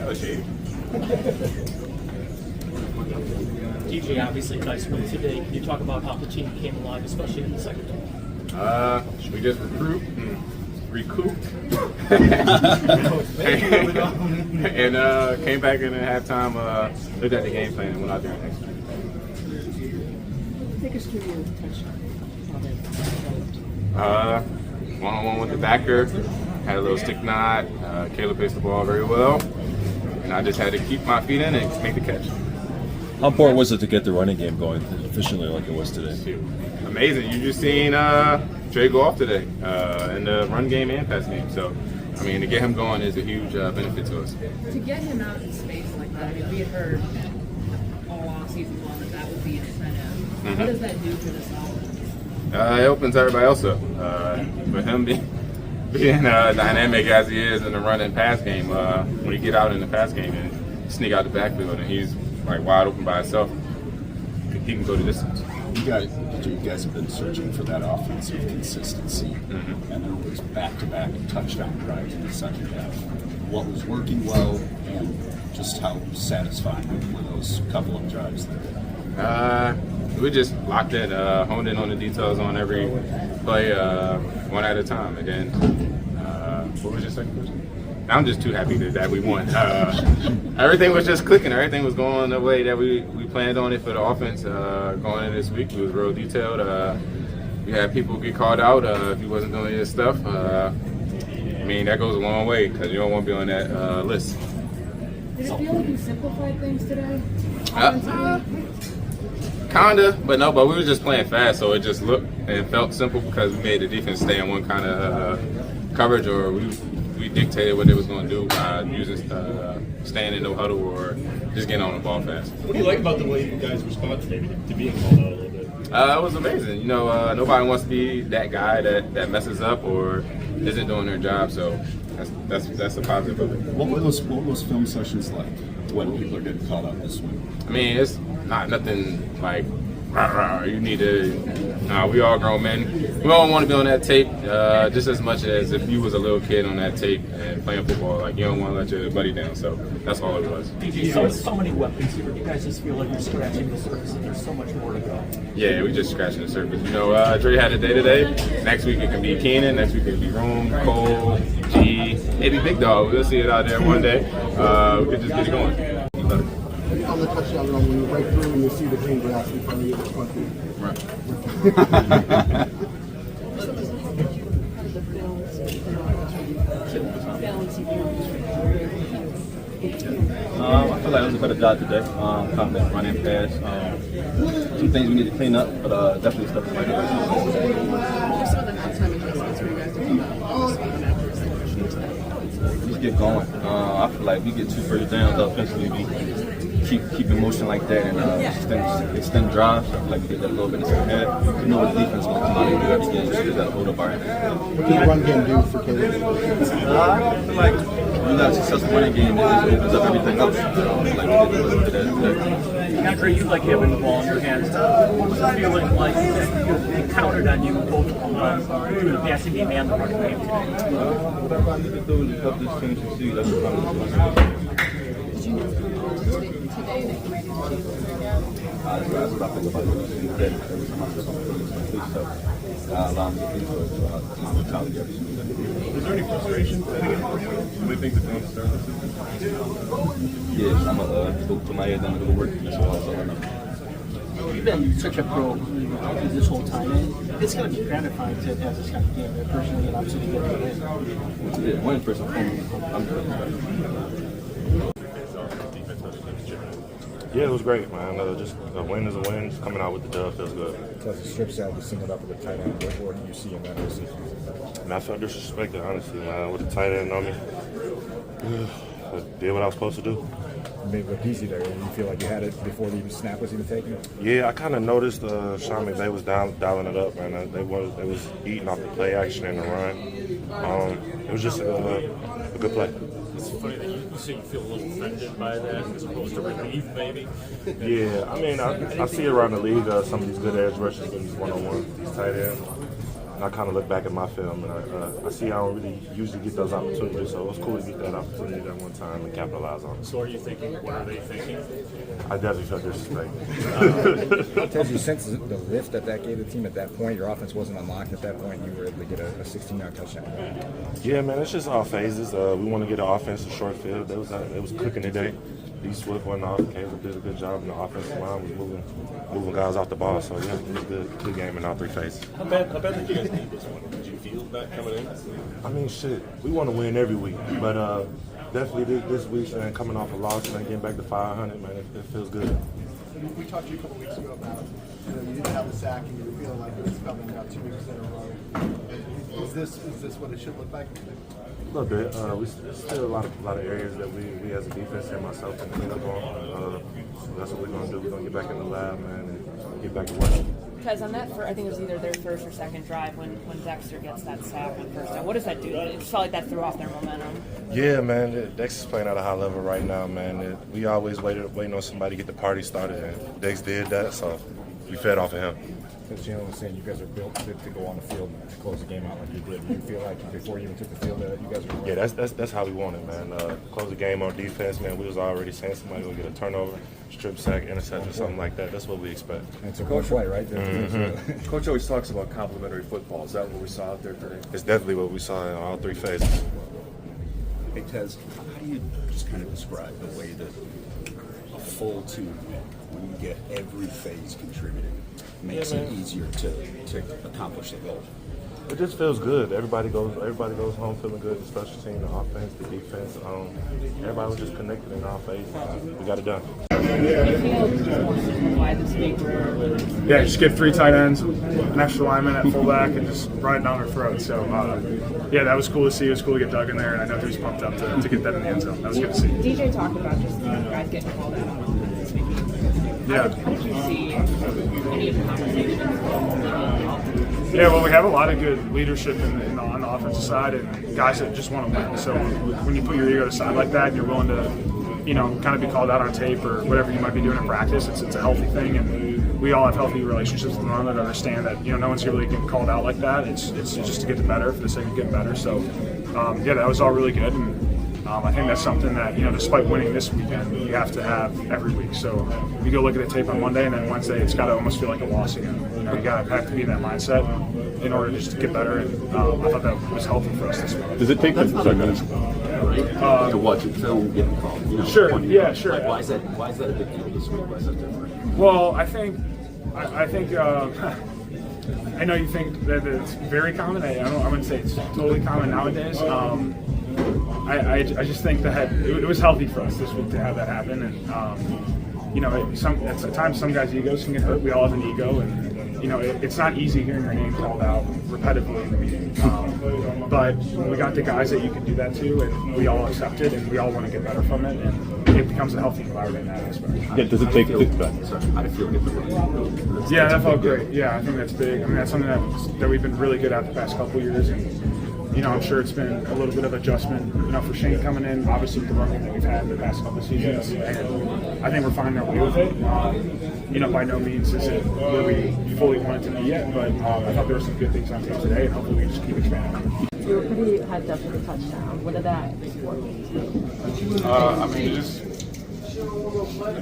Appreciate it. DJ, obviously, nice win today. Can you talk about how the team came alive, especially in the second half? We just recouped, and came back in at halftime, looked at the game plan, and went out there and executed. Take us through your touchdown. One-on-one with the backer, had a little stick knot. Caleb placed the ball very well, and I just had to keep my feet in and make the catch. How important was it to get the running game going efficiently like it was today? Amazing. You just seen Trey go off today in the run game and pass game. So, I mean, to get him going is a huge benefit to us. To get him out in space like that, I mean, we had heard all off season long that would be an incentive. What does that do for this offense? It opens everybody else up. For him being dynamic as he is in the run and pass game, when you get out in the pass game and sneak out the backfield and he's like wide open by himself, he can go the distance. You guys have been searching for that offensive consistency, and there was back-to-back touchdown drives in the second half. What was working well, and just how satisfying were those couple of drives there? We just locked in, honed in on the details on every play, one at a time. And then, what was your second question? I'm just too happy that we won. Everything was just clicking. Everything was going the way that we planned on it for the offense going in this week. It was real detailed. We had people get called out if you wasn't doing your stuff. I mean, that goes a long way because you don't want to be on that list. Did it feel like you simplified things today? Kinda, but no. But we were just playing fast, so it just looked and felt simple because we made the defense stay in one kind of coverage, or we dictated what they was going to do by using staying in no huddle or just getting on the ball fast. What do you like about the way you guys respond today to being called out a little bit? It was amazing. You know, nobody wants to be that guy that messes up or isn't doing their job. So that's a positive of it. What were those film sessions like when people are getting called out this week? I mean, it's not nothing like rah, rah, you need to. We all grown men. We all want to be on that tape just as much as if you was a little kid on that tape and playing football. Like, you don't want to let your buddy down. So that's all it was. DJ, so many weapons here. You guys just feel like you're scratching the surface and there's so much more to go. Yeah, we just scratching the surface. You know, Dre had a day today. Next week it can be Keenan. Next week it can be Room, Cole, G, maybe Big Dog. We'll see it out there one day. We could just get it going. On the touchdown run, when you break through and you see the green grass in front of you, it's funky. Right. I feel like it was a better job today. Confident running pass. Some things we need to clean up, but definitely stuff in my direction. Just get going. I feel like we get 2 first downs offensively. We keep in motion like that and extend drives. I feel like we get that a little bit in the second half. You know what the defense is going to come out and do every game, so we got to hold up our end. What did the run game do for Caleb? I feel like when you got a successful running game, it just opens up everything else. Like we did a little bit of that. Andre, you like having the ball in your hands. What was the feeling like that they countered on you both through the passing game and the running game today? Whatever I need to do to help this team succeed, that's what I'm doing. Did you know today that you made it? That's what I think about it. Every time I step on the field, it's like this stuff. Allow me to do so I'm mentality every single day. Is there any frustration heading into the game? When they think the film starts this season? Yeah, I'm going to put my head down and go to work. That's all I know. You've been such a pro this whole time, and it's going to be gratifying to have this kind of game personally and obviously to get to win. Yeah, one person for me. I'm good. Yeah, it was great, man. Just a win is a win. Just coming out with the dub feels good. As a strip sack, you singled up with the tight end. What do you see in that decision? And I felt disrespected, honestly, man, with the tight end on me. I did what I was supposed to do. It made it look easy there. You feel like you had it before the snap was even taken? Yeah, I kind of noticed Sean McVay was dialing it up, man. They was eating off the play action and the run. It was just a good play. It's funny that you say you feel a little offended by that as opposed to relief, maybe. Yeah, I mean, I see around the league some of these good edge rushers getting these one-on-one, these tight ends. I kind of look back at my film and I see I don't really usually get those opportunities. So it was cool to get that opportunity that one time and capitalize on it. So are you thinking, what are they thinking? I definitely felt disrespect. Montez, you sense the lift that gave the team at that point? Your offense wasn't unlocked at that point. You were able to get a 16-yard touchdown. Yeah, man, it's just all phases. We want to get an offensive short field. It was cooking today. D Swift went off. Caleb did a good job, and the offensive line was moving guys off the ball. So yeah, it was a good game in all three phases. How bad did you guys need this one? Did you feel that coming in? I mean, shit, we want to win every week, but definitely this week, and coming off a loss and then getting back to 500, man, it feels good. We talked to you a couple weeks ago about, you didn't have a sack and you were feeling like it was coming about 2 weeks in a row. Is this what it should look like? A little bit. We still a lot of areas that we as a defense and myself can clean up on. So that's what we're gonna do. We're gonna get back in the lab, man, and get back to work. Because on that, I think it was either their first or second drive when Dexter gets that sack on first down. What does that do? It felt like that threw off their momentum. Yeah, man. Dexter's playing at a high level right now, man. We always waiting on somebody to get the party started, and Dex did that, so we fed off of him. As Jalen was saying, you guys are built to go on the field and to close the game out like you did. Do you feel like before you even took the field that you guys were? Yeah, that's how we want it, man. Close the game on defense, man. We was already saying somebody will get a turnover, strip sack, interception, something like that. That's what we expect. And it's a good play, right? Coach always talks about complementary football. Is that what we saw out there today? It's definitely what we saw in all three phases. Hey, Tez, how do you just kind of describe the way that a full team, when you get every phase contributing, makes it easier to accomplish the goal? It just feels good. Everybody goes home feeling good. The special team, the offense, the defense. Everybody was just connected in all phases. We got it done. Yeah, just get 3 tight ends, an extra lineman at fullback, and just ride down their throat. So, yeah, that was cool to see. It was cool to get Doug in there, and I know he was pumped up to get that in the end zone. That was good to see. DJ talked about just guys getting called out on offense. Yeah. How did you see any of the conversations? Yeah, well, we have a lot of good leadership on the offensive side and guys that just want to win. So when you put your ego aside like that and you're willing to, kind of be called out on tape or whatever you might be doing in practice, it's a healthy thing. And we all have healthy relationships with one another that understand that, no one's really getting called out like that. It's just to get better for the sake of getting better. So, yeah, that was all really good. And I think that's something that, despite winning this weekend, you have to have every week. So you go look at the tape on Monday, and then Wednesday, it's got to almost feel like a loss again. You got to have to be in that mindset in order just to get better. And I thought that was healthy for us this week. Does it take to watch it film getting called? Sure. Yeah, sure. Like, why is that a big deal this week? Why is that different? Well, I think I know you think that it's very common. I wouldn't say it's totally common nowadays. I just think that it was healthy for us this week to have that happen, and at times some guys' egos can get hurt. We all have an ego, and it's not easy hearing your name called out repetitively in the meeting. But we got the guys that you can do that to, and we all accept it, and we all want to get better from it, and it becomes a healthy environment in that aspect. Yeah, does it take? How do you feel Yeah, that felt great. Yeah, I think that's big. I mean, that's something that we've been really good at the past couple of years, and I'm sure it's been a little bit of adjustment, for Shane coming in, obviously with the run game that we've had in the past couple of seasons, and I think we're finding our way with it. By no means is it where we fully want it to be yet, but I thought there were some good things on tape today, and hopefully we just keep expanding. You were pretty hyped up for the touchdown. What did that for you?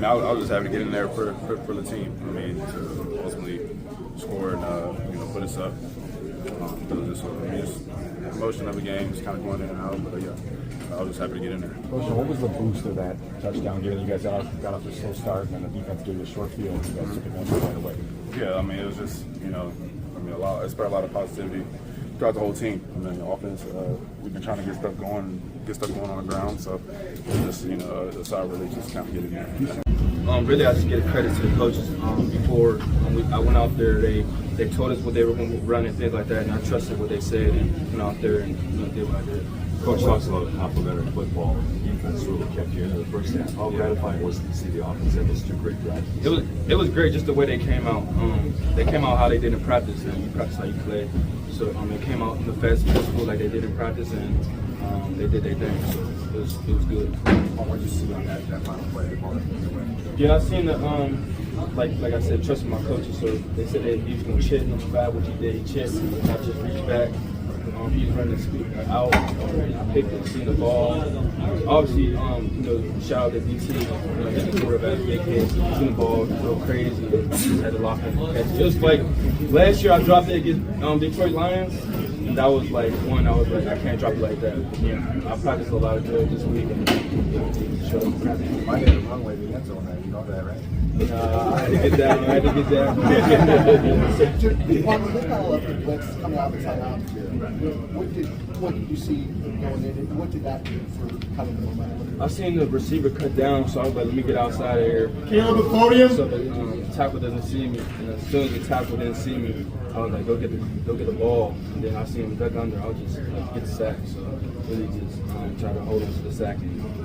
I was just happy to get in there for the team. To ultimately score and put us up. Just emotion of the game, just kind of going in and out. But yeah, I was just happy to get in there. Roschon, what was the boost of that touchdown? Given you guys got off a slow start and the defense gave you a short field, you guys took advantage right away. Yeah, it was just it spread a lot of positivity throughout the whole team. The offense, we've been trying to get stuff going on the ground. So it's just it's our really just kind of get in there. Really, I just give credit to the coaches. Before I went out there, they told us what they were going to run and things like that, and I trusted what they said and went out there and did what I did. Coach talks about complimentary football. Defense really kept you in the first half. How gratifying was it to see the offense have those 2 great drives? It was great just the way they came out. They came out how they did in practice, and you practice how you play. So they came out in the fast physical like they did in practice, and they did their thing. So it was good. What did you see on that final play? Yeah, I seen the like I said, trusting my coaches. So they said that he was going to chip number 5, which he did. He chipped. I just reached back. He was running the scoop out. I picked it, seen the ball. Obviously, shout out to DT. He's the quarterback, big hit. Seen the ball, go crazy. Had to lock in the catch. It was like last year I dropped it against Detroit Lions. And that was like one. I was like, I can't drop it like that. I practiced a lot of drills this week and show. Might have the wrong way to the end zone. You know that, right? I had to get that. Juan, look how the blitz coming out of the timeout. What did you see going in? What did that do for kind of the momentum? I seen the receiver cut down, so I was like, let me get outside of here. Caleb, the podium. So the tackle doesn't see me, and as soon as the tackle didn't see me, I was like, go get the ball. And then I seen him duck under. I was just like, get the sack. So really just try to hold on to the sack and